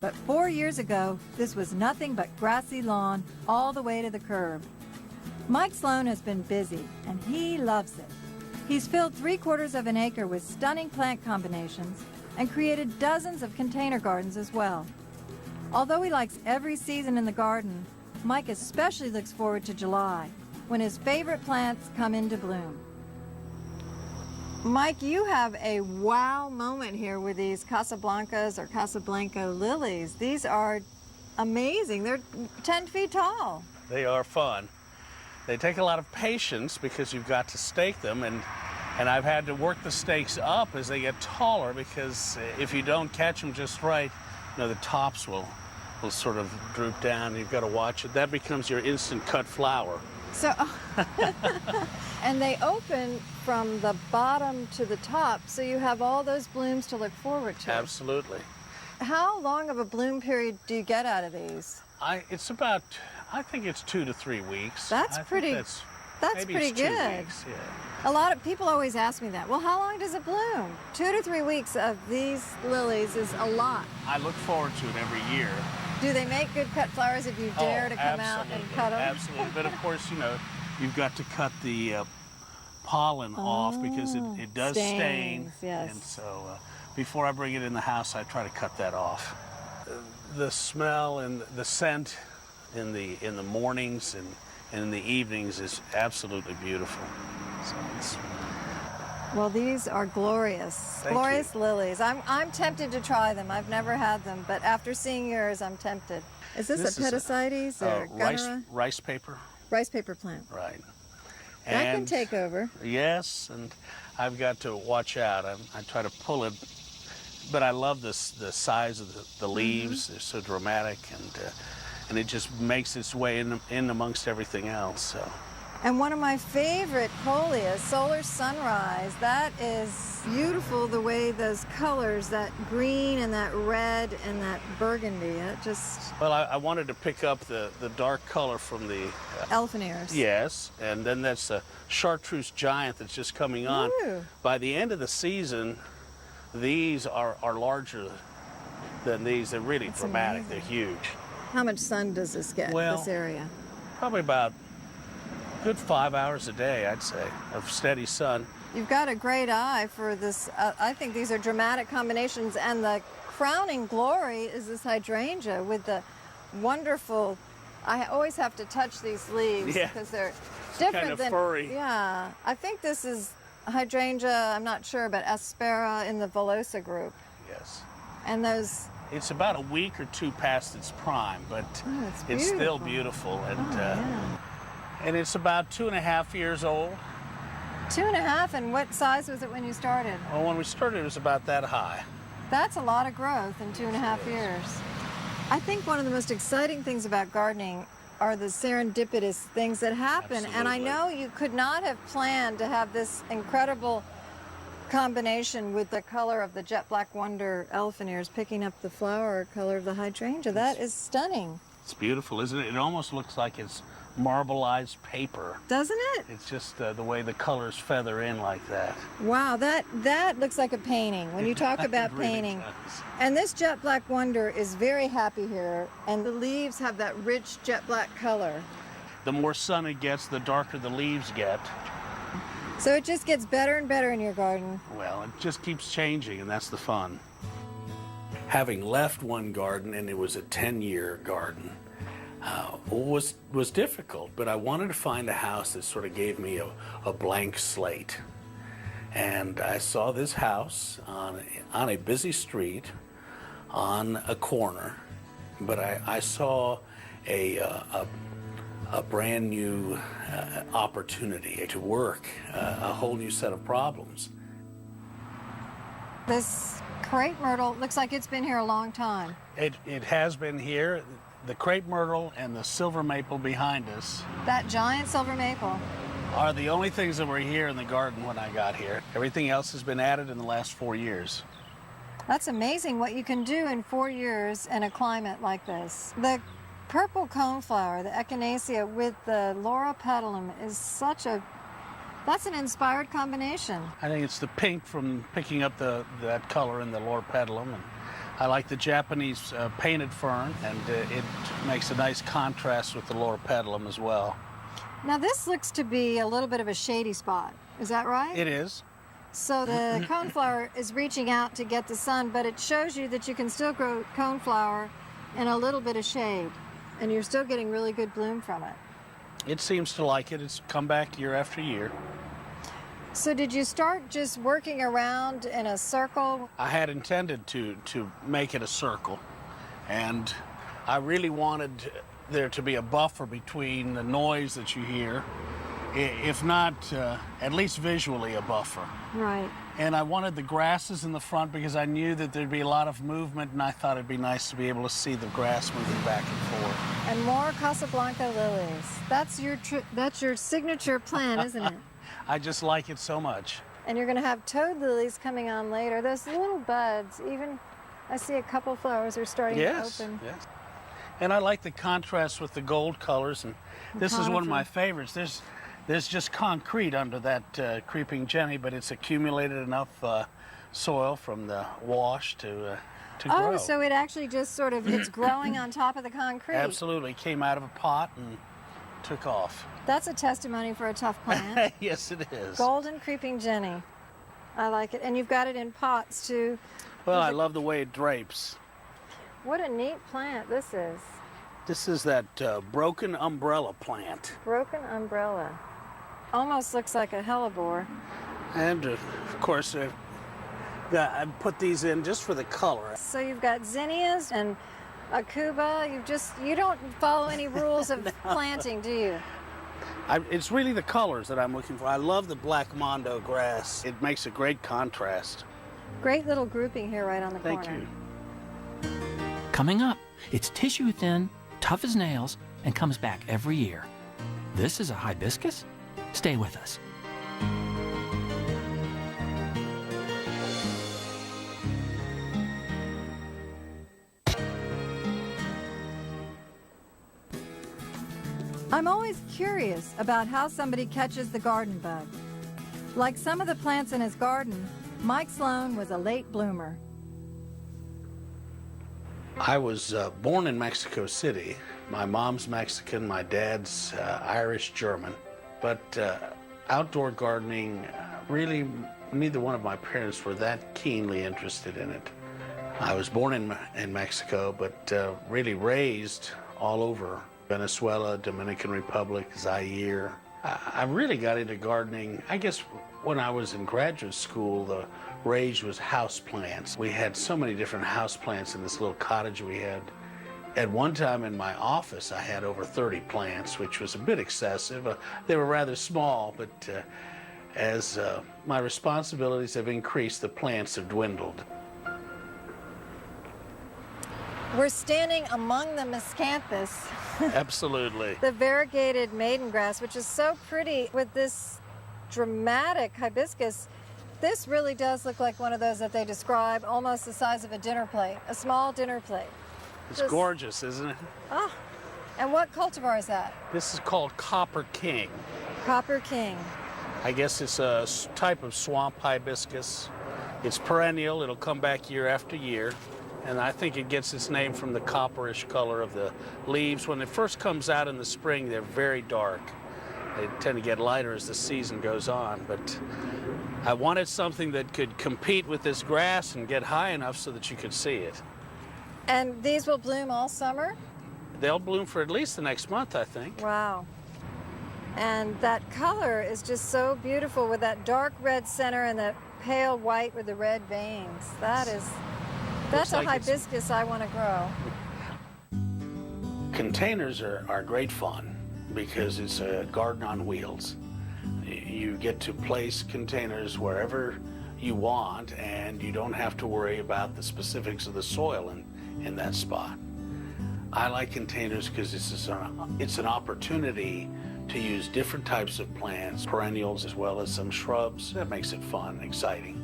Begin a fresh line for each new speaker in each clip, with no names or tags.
But 4 years ago, this was nothing but grassy lawn all the way to the curb. Mike Sloan has been busy, and he loves it. He's filled 3/4 of an acre with stunning plant combinations and created dozens of container gardens as well. Although he likes every season in the garden, Mike especially looks forward to July, when his favorite plants come into bloom. Mike, you have a wow moment here with these Casablancas or Casablanca lilies. These are amazing. They're 10 feet tall.
They are fun. They take a lot of patience because you've got to stake them, and I've had to work the stakes up as they get taller, because if you don't catch them just right, you know, the tops will sort of droop down. You've got to watch it. That becomes your instant cut flower.
So, and they open from the bottom to the top, so you have all those blooms to look forward to.
Absolutely.
How long of a bloom period do you get out of these?
It's about, I think it's 2 to 3 weeks.
That's pretty good.
Maybe 2 weeks, yeah.
A lot of people always ask me that. Well, how long does it bloom? 2 to 3 weeks of these lilies is a lot.
I look forward to it every year.
Do they make good cut flowers if you dare to come out and cut them?
Absolutely. But of course, you know, you've got to cut the pollen off, because it does stain.
Yes.
And so before I bring it in the house, I try to cut that off. The smell and the scent in the mornings and in the evenings is absolutely beautiful. So
well, these are glorious, glorious lilies. I'm tempted to try them. I've never had them, but after seeing yours, I'm tempted. Is this a Pedicides or Gardner?
Rice paper.
Rice paper plant.
Right.
That can take over.
Yes, and I've got to watch out. I try to pull it, but I love the size of the leaves. They're so dramatic, and it just makes its way in amongst everything else. So.
And one of my favorite coleus, Solar Sunrise, that is beautiful, the way those colors, that green and that red and that burgundy, it just...
Well, I wanted to pick up the dark color from the...
elephant ears.
Yes, and then that's a chartreuse giant that's just coming on.
Ooh.
By the end of the season, these are larger than these. They're really dramatic. Amazing. They're huge.
How much sun does this get, this area?
Probably about good 5 hours a day, I'd say, of steady sun.
You've got a great eye for this. I think these are dramatic combinations, and the crowning glory is this hydrangea with the wonderful, I always have to touch these leaves because they're different
kind of furry.
Yeah, I think this is hydrangea, I'm not sure, but aspera in the villosa group.
Yes.
And those...
It's about a week or two past its prime, but it's still beautiful. And, and it's about 2.5 years old.
2.5, and what size was it when you started?
Well, when we started, it was about that high.
That's a lot of growth in 2.5 years. I think one of the most exciting things about gardening are the serendipitous things that happen.
Absolutely.
And I know you could not have planned to have this incredible combination with the color of the jet black wonder elephant ears picking up the flower color of the hydrangea. That is stunning.
It's beautiful, isn't it? It almost looks like it's marbleized paper.
Doesn't it?
It's just the way the colors feather in like that.
Wow, that looks like a painting when you talk about
really
painting.
does.
And this jet black wonder is very happy here, and the leaves have that rich jet black color.
The more sun it gets, the darker the leaves get.
So it just gets better and better in your garden.
Well, it just keeps changing, and that's the fun. Having left one garden, and it was a 10-year garden, was difficult, but I wanted to find a house that sort of gave me a blank slate. And I saw this house on a busy street on a corner, but I saw a brand new opportunity to work, a whole new set of problems.
This crepe myrtle looks like it's been here a long time.
It has been here. The crepe myrtle and the silver maple behind us.
That giant silver maple.
Are the only things that were here in the garden when I got here. Everything else has been added in the last 4 years.
That's amazing what you can do in 4 years in a climate like this. The purple coneflower, the echinacea with the laura petalum is that's an inspired combination.
I think it's the pink from picking up that color in the laura petalum. And I like the Japanese painted fern, and it makes a nice contrast with the loropetalum as well.
Now this looks to be a little bit of a shady spot. Is that right?
It is.
So the coneflower is reaching out to get the sun, but it shows you that you can still grow coneflower in a little bit of shade, and you're still getting really good bloom from it.
It seems to like it. It's come back year after year.
So did you start just working around in a circle?
I had intended to make it a circle, and I really wanted there to be a buffer between the noise that you hear, if not at least visually a buffer.
Right.
And I wanted the grasses in the front because I knew that there'd be a lot of movement, and I thought it'd be nice to be able to see the grass moving back and forth.
And more Casablanca lilies. That's your signature plant, isn't it?
I just like it so much.
And you're going to have toad lilies coming on later. Those little buds, even I see a couple flowers are starting to open.
Yes. And I like the contrast with the gold colors, and this is one of my favorites. There's just concrete under that creeping jenny, but it's accumulated enough soil from the wash to grow.
Oh, so it actually just sort of, it's growing on top of the concrete.
Absolutely. Came out of a pot and took off.
That's a testimony for a tough plant.
Yes, it is.
Golden creeping jenny. I like it. And you've got it in pots too.
Well, I love the way it drapes.
What a neat plant this is.
This is that broken umbrella plant.
Broken umbrella. Almost looks like a hellebore.
And of course, I put these in just for the color.
So you've got zinnias and akuba. You don't follow any rules of planting, do you?
It's really the colors that I'm looking for. I love the black mondo grass. It makes a great contrast.
Great little grouping here right on the corner.
Thank you.
Coming up, it's tissue thin, tough as nails, and comes back every year. This is a hibiscus? Stay with us.
I'm always curious about how somebody catches the garden bug. Like some of the plants in his garden, Mike Sloan was a late bloomer.
I was born in Mexico City. My mom's Mexican, my dad's Irish-German. But outdoor gardening, really, neither one of my parents were that keenly interested in it. I was born in Mexico, but really raised all over Venezuela, Dominican Republic, Zaire. I really got into gardening, I guess, when I was in graduate school. The rage was houseplants. We had so many different houseplants in this little cottage we had. At one time in my office, I had over 30 plants, which was a bit excessive. They were rather small, but as my responsibilities have increased, the plants have dwindled.
We're standing among the miscanthus.
Absolutely.
The variegated maidengrass, which is so pretty with this dramatic hibiscus. This really does look like one of those that they describe, almost the size of a dinner plate, a small dinner plate.
It's gorgeous, isn't it?
Oh, and what cultivar is that?
This is called Copper King.
Copper King.
I guess it's a type of swamp hibiscus. It's perennial. It'll come back year after year. And I think it gets its name from the copperish color of the leaves. When it first comes out in the spring, they're very dark. They tend to get lighter as the season goes on. But I wanted something that could compete with this grass and get high enough so that you could see it.
And these will bloom all summer?
They'll bloom for at least the next month, I think.
Wow. And that color is just so beautiful with that dark red center and the pale white with the red veins. That's a hibiscus I want to grow.
Containers are great fun because it's a garden on wheels. You get to place containers wherever you want, and you don't have to worry about the specifics of the soil in that spot. I like containers because it's an opportunity to use different types of plants, perennials as well as some shrubs. That makes it fun and exciting.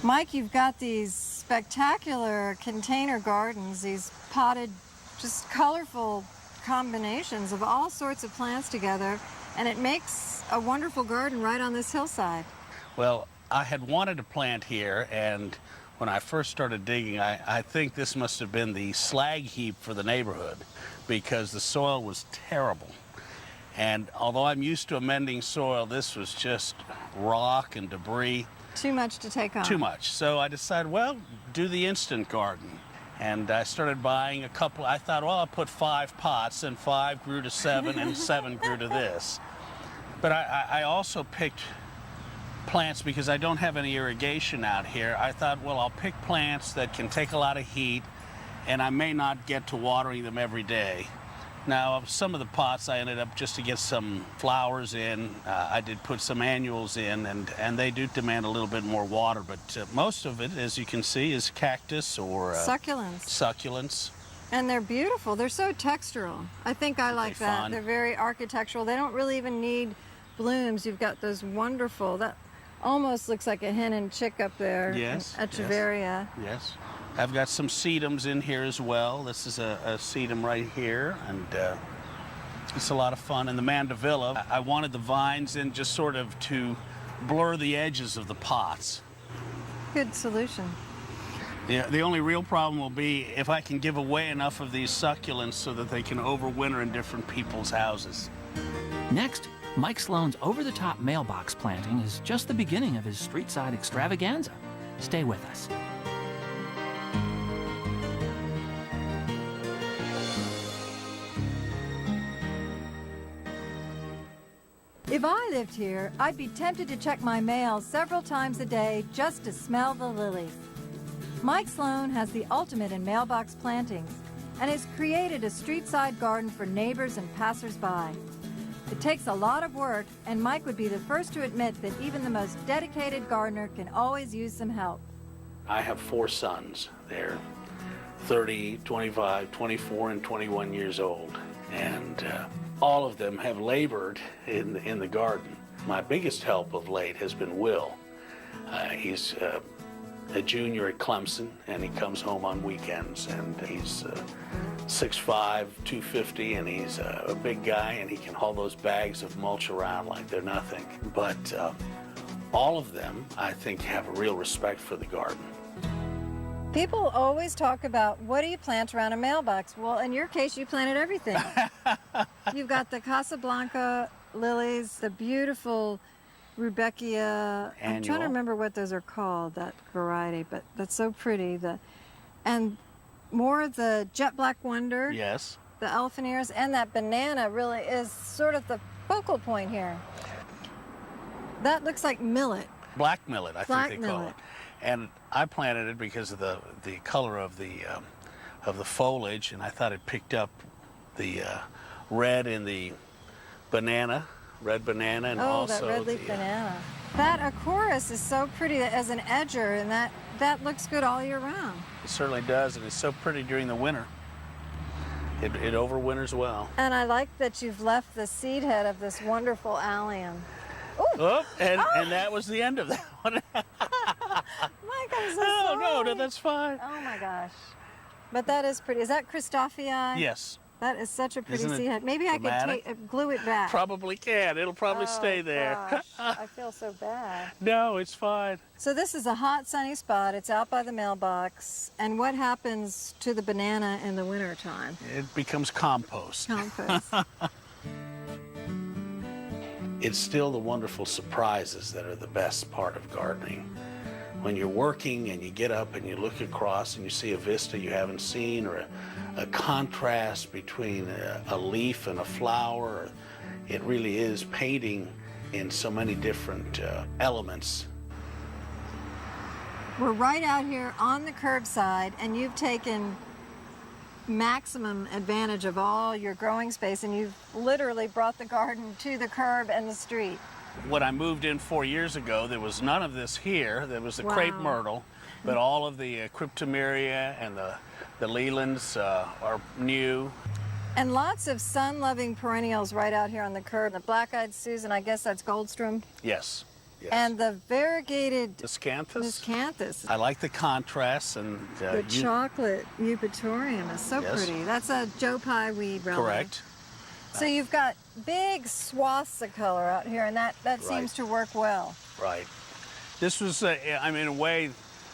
Mike, you've got these spectacular container gardens, these potted, just colorful combinations of all sorts of plants together, and it makes a wonderful garden right on this hillside.
Well, I had wanted to plant here, and when I first started digging, I think this must have been the slag heap for the neighborhood, because the soil was terrible. And although I'm used to amending soil, this was just rock and debris.
Too much to take on.
Too much. So I decided, well, do the instant garden. And I started buying a couple. I thought, well, I'll put 5 pots, and 5 grew to 7, and 7 grew to this. But I also picked plants because I don't have any irrigation out here. I thought, well, I'll pick plants that can take a lot of heat, and I may not get to watering them every day. Now, some of the pots I ended up, just to get some flowers in, I did put some annuals in, and they do demand a little bit more water, but most of it, as you can see, is cactus or
succulents.
Succulents.
And they're beautiful. They're so textural. I think I like that.
Fun.
They're very architectural. They don't really even need blooms. You've got those wonderful, that almost looks like a hen and chick up there.
Yes.
Echeveria.
Yes. I've got some sedums in here as well. This is a sedum right here, and it's a lot of fun. And the mandevilla, I wanted the vines in just sort of to blur the edges of the pots.
Good solution.
The only real problem will be if I can give away enough of these succulents so that they can overwinter in different people's houses.
Next, Mike Sloan's over-the-top mailbox planting is just the beginning of his Streetside extravaganza. Stay with us.
If I lived here, I'd be tempted to check my mail several times a day just to smell the lilies. Mike Sloan has the ultimate in mailbox plantings and has created a streetside garden for neighbors and passers-by. It takes a lot of work, and Mike would be the first to admit that even the most dedicated gardener can always use some help.
I have 4 sons. They're 30, 25, 24, and 21 years old. And all of them have labored in the garden. My biggest help of late has been Will. He's a junior at Clemson, and he comes home on weekends, and he's 6'5", 250, and he's a big guy, and he can haul those bags of mulch around like they're nothing. But all of them, I think, have a real respect for the garden.
People always talk about, what do you plant around a mailbox? Well, in your case, you planted everything. You've got the Casablanca lilies, the beautiful Rudbeckia. I'm trying to remember what those are called, that variety, but that's so pretty. And more of the jet black wonder.
Yes.
The elephant ears, and that banana really is sort of the focal point here. That looks like millet.
Black millet, I think they call it. And I planted it because of the color of the foliage, and I thought it picked up the red in the banana, red banana, and also
that red leaf banana. That Acorus is so pretty as an edger, and that looks good all year round.
It certainly does, and it's so pretty during the winter. It overwinters well.
And I like that you've left the seed head of this wonderful allium.
And that was the end of that one.
Mike, I'm so sorry.
No, that's fine.
Oh my gosh. But that is pretty. Is that Christophii?
Yes.
That is such a pretty
Isn't it
seed head. Maybe
dramatic?
I could glue it back.
Probably can. It'll probably stay there.
Gosh, I feel so bad.
No, it's fine.
So this is a hot, sunny spot. It's out by the mailbox. And what happens to the banana in the wintertime?
It becomes compost.
Compost.
It's still the wonderful surprises that are the best part of gardening. When you're working and you get up and you look across and you see a vista you haven't seen, or a contrast between a leaf and a flower, it really is painting in so many different elements.
We're right out here on the curbside, and you've taken maximum advantage of all your growing space, and you've literally brought the garden to the curb and the street.
When I moved in 4 years ago, there was none of this here. There was the crepe myrtle, but all of the cryptomeria and the lelands are new.
And lots of sun-loving perennials right out here on the curb. The black-eyed Susan, I guess that's Goldstrom.
Yes. Yes.
And the variegated
miscanthus. I like the contrast, and
the chocolate eupatorium is so pretty. That's a Joe Pye weed, really.
Correct.
So you've got big swaths of color out here, and that seems to work well.
Right. This was, I mean, in a way,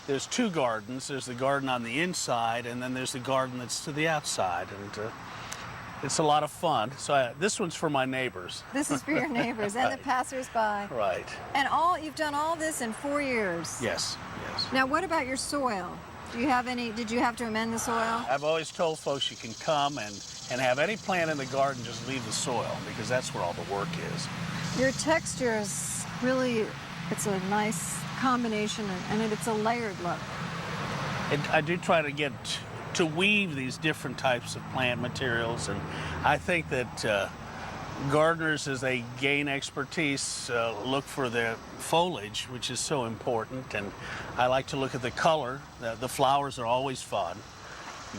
there's two gardens. There's the garden on the inside, and then there's the garden that's to the outside. And it's a lot of fun. So this one's for my neighbors.
This is for your neighbors and the passersby.
Right.
And you've done all this in 4 years.
Yes, yes.
Now, what about your soil? Do you have did you have to amend the soil?
I've always told folks you can come and have any plant in the garden, just leave the soil, because that's where all the work is.
Your texture is really, it's a nice combination, and it's a layered look.
I do try to get to weave these different types of plant materials, and I think that gardeners, as they gain expertise, look for the foliage, which is so important, and I like to look at the color. The flowers are always fun,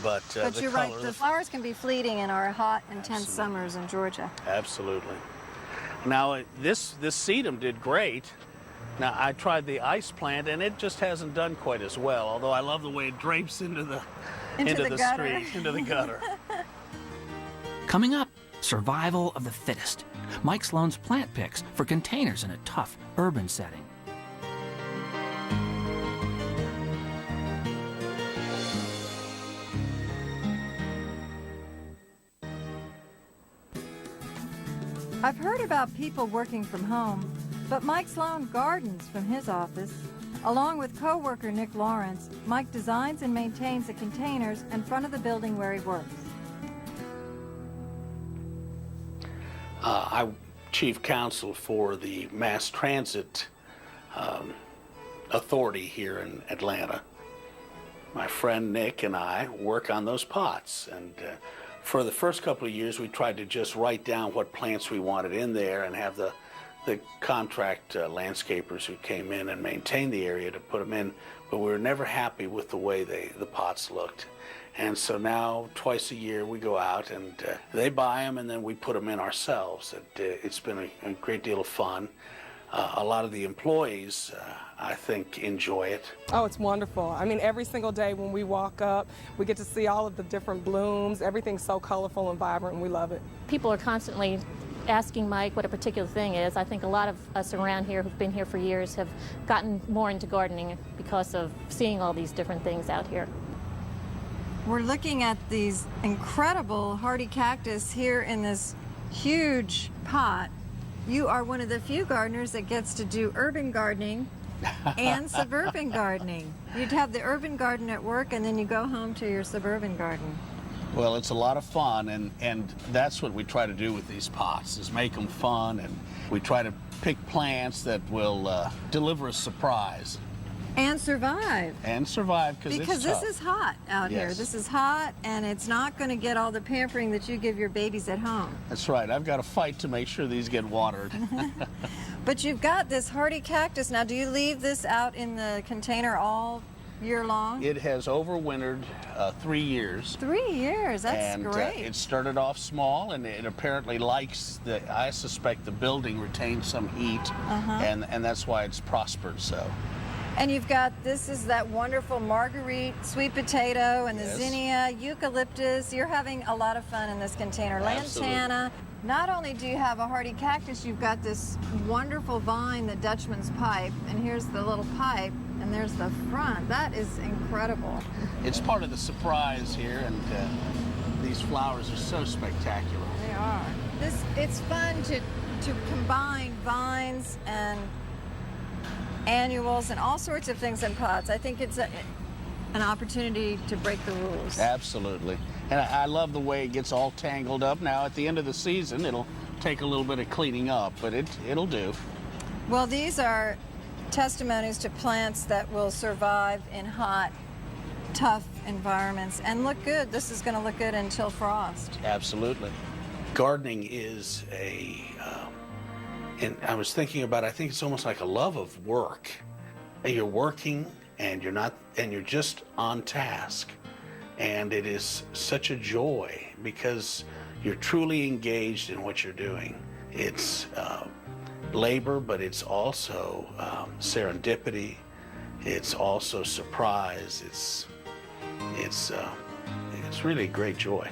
but
you're right, the flowers can be fleeting in our hot, intense summers in Georgia.
Absolutely. Now, this sedum did great. Now, I tried the ice plant, and it just hasn't done quite as well, although I love the way it drapes into the
gutter.
street, into the gutter.
Coming up, survival of the fittest. Mike Sloan's plant picks for containers in a tough urban setting.
I've heard about people working from home, but Mike Sloan gardens from his office. Along with co-worker Nick Lawrence, Mike designs and maintains the containers in front of the building where he works.
I'm chief counsel for the mass transit authority here in Atlanta. My friend Nick and I work on those pots, and for the first couple of years we tried to just write down what plants we wanted in there and have the contract landscapers who came in and maintained the area to put them in, but we were never happy with the way the pots looked. And so now, twice a year, we go out and they buy them, and then we put them in ourselves. It's been a great deal of fun. A lot of the employees, I think, enjoy it.
Oh, it's wonderful. I mean, every single day when we walk up, we get to see all of the different blooms. Everything's so colorful and vibrant, and we love it.
People are constantly asking Mike what a particular thing is. I think a lot of us around here who've been here for years have gotten more into gardening because of seeing all these different things out here.
We're looking at these incredible hardy cactus here in this huge pot. You are one of the few gardeners that gets to do urban gardening and suburban gardening. You'd have the urban garden at work, and then you go home to your suburban garden.
Well, it's a lot of fun, and that's what we try to do with these pots, is make them fun, and we try to pick plants that will deliver a surprise.
And survive.
And survive, because
this is hot out here.
Yes.
This is hot, and it's not going to get all the pampering that you give your babies at home.
That's right. I've got to fight to make sure these get watered.
But you've got this hardy cactus. Now, do you leave this out in the container all year long?
It has overwintered 3 years.
3 years, that's great.
It started off small, and it apparently likes I suspect the building retains some heat, and that's why it's prospered so.
And you've got, this is that wonderful marguerite, sweet potato, and the zinnia, eucalyptus. You're having a lot of fun in this container.
Absolutely.
Lantana. Not only do you have a hardy cactus, you've got this wonderful vine, the Dutchman's pipe, and here's the little pipe, and there's the front. That is incredible.
It's part of the surprise here, and these flowers are so spectacular.
They are. It's fun to combine vines and annuals and all sorts of things in pots. I think it's an opportunity to break the rules.
Absolutely. And I love the way it gets all tangled up. Now, at the end of the season, it'll take a little bit of cleaning up, but it'll do.
Well, these are testimonies to plants that will survive in hot, tough environments and look good. This is going to look good until frost.
Absolutely. Gardening is and I was thinking about, I think it's almost like a love of work. You're working and you're just on task. And it is such a joy because you're truly engaged in what you're doing. It's labor, but it's also serendipity. It's also surprise. It's really a great joy.